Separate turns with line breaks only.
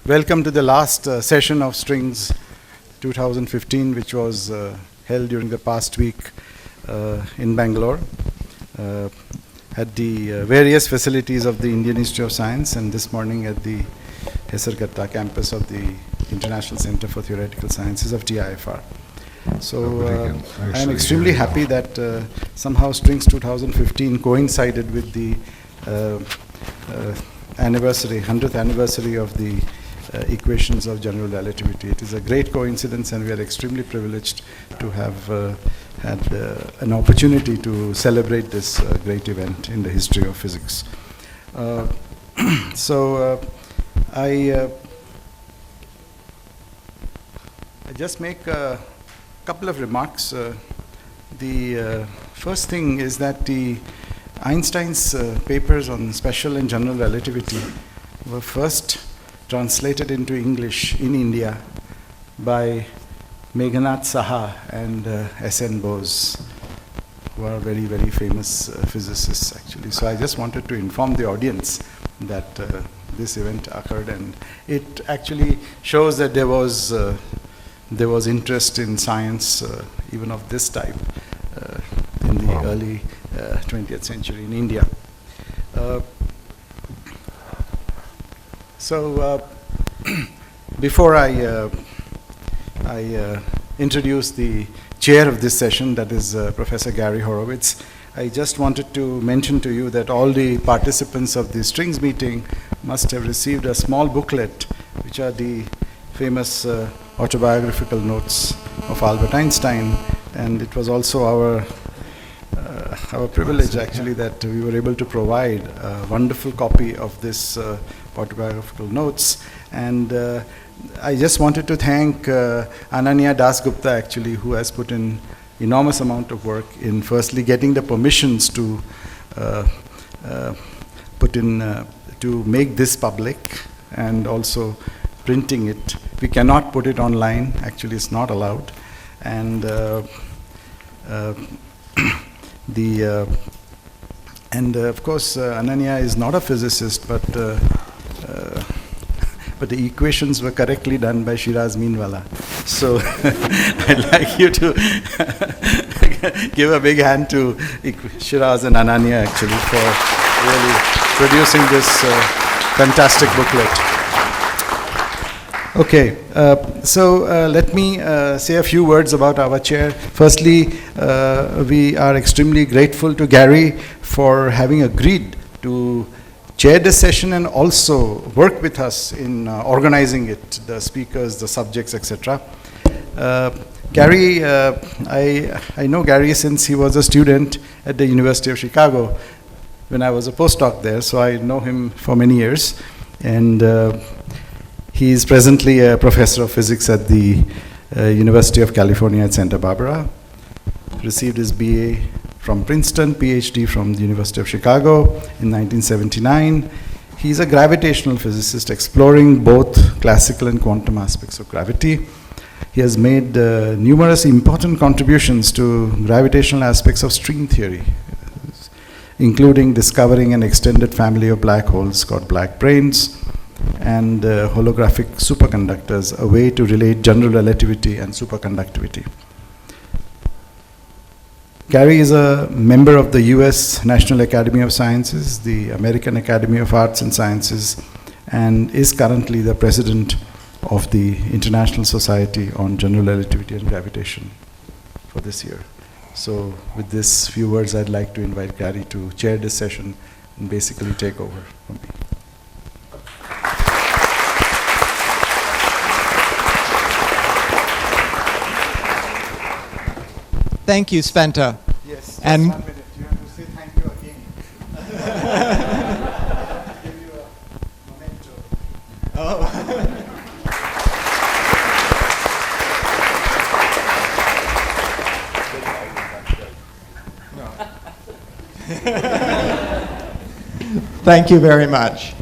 Welcome to the last session of Strings 2015, which was held during the past week in Bangalore at the various facilities of the Indian Institute of Science, and this morning at the Hesarghatta campus of the International Center for Theoretical Sciences of TIFR. So I am extremely happy that somehow Strings 2015 coincided with the 100th anniversary of the equations of general relativity. It is a great coincidence, and we are extremely privileged to have had an opportunity to celebrate this great event in the history of physics. I just make a couple of remarks. The first thing is that Einstein's papers on special and general relativity were first translated into English in India by Meghnad Saha and S.N. Bose, who are very, very famous physicists actually. So I just wanted to inform the audience that this event occurred, and it actually shows that there was interest in science even of this type in the early 20th century in India. Before I introduce the chair of this session, that is Professor Gary Horowitz, I just wanted to mention to you that all the participants of the Strings meeting must have received a small booklet, which are the famous autobiographical notes of Albert Einstein, and it was also our privilege actually that we were able to provide a wonderful copy of this autobiographical notes. And I just wanted to thank Ananya Dasgupta actually, who has put in enormous amount of work in firstly getting the permissions to to make this public, and also printing it. We cannot put it online, actually it's not allowed. And of course, Ananya is not a physicist, but the equations were correctly done by Shiraz Meenwala. So I'd like you to give a big hand to Shiraz and Ananya actually for really producing this fantastic booklet. Okay, let me say a few words about our chair. Firstly, we are extremely grateful to Gary for having agreed to chair this session and also work with us in organizing it, the speakers, the subjects, etc. Gary, I know Gary since he was a student at the University of Chicago when I was a postdoc there, so I know him for many years. And he is presently a professor of physics at the University of California at Santa Barbara. Received his BA from Princeton, PhD from the University of Chicago in 1979. He's a gravitational physicist exploring both classical and quantum aspects of gravity. He has made numerous important contributions to gravitational aspects of string theory, including discovering an extended family of black holes called black brains, and holographic superconductors, a way to relate general relativity and superconductivity. Gary is a member of the US National Academy of Sciences, the American Academy of Arts and Sciences, and is currently the president of the International Society on General Relativity and Gravitation for this year. So with this few words, I'd like to invite Gary to chair this session and basically take over from me.
Thank you, Svante.
Yes,
and
1 minute. You have to say thank you again. Give you a memento.
Oh. Thank you very much.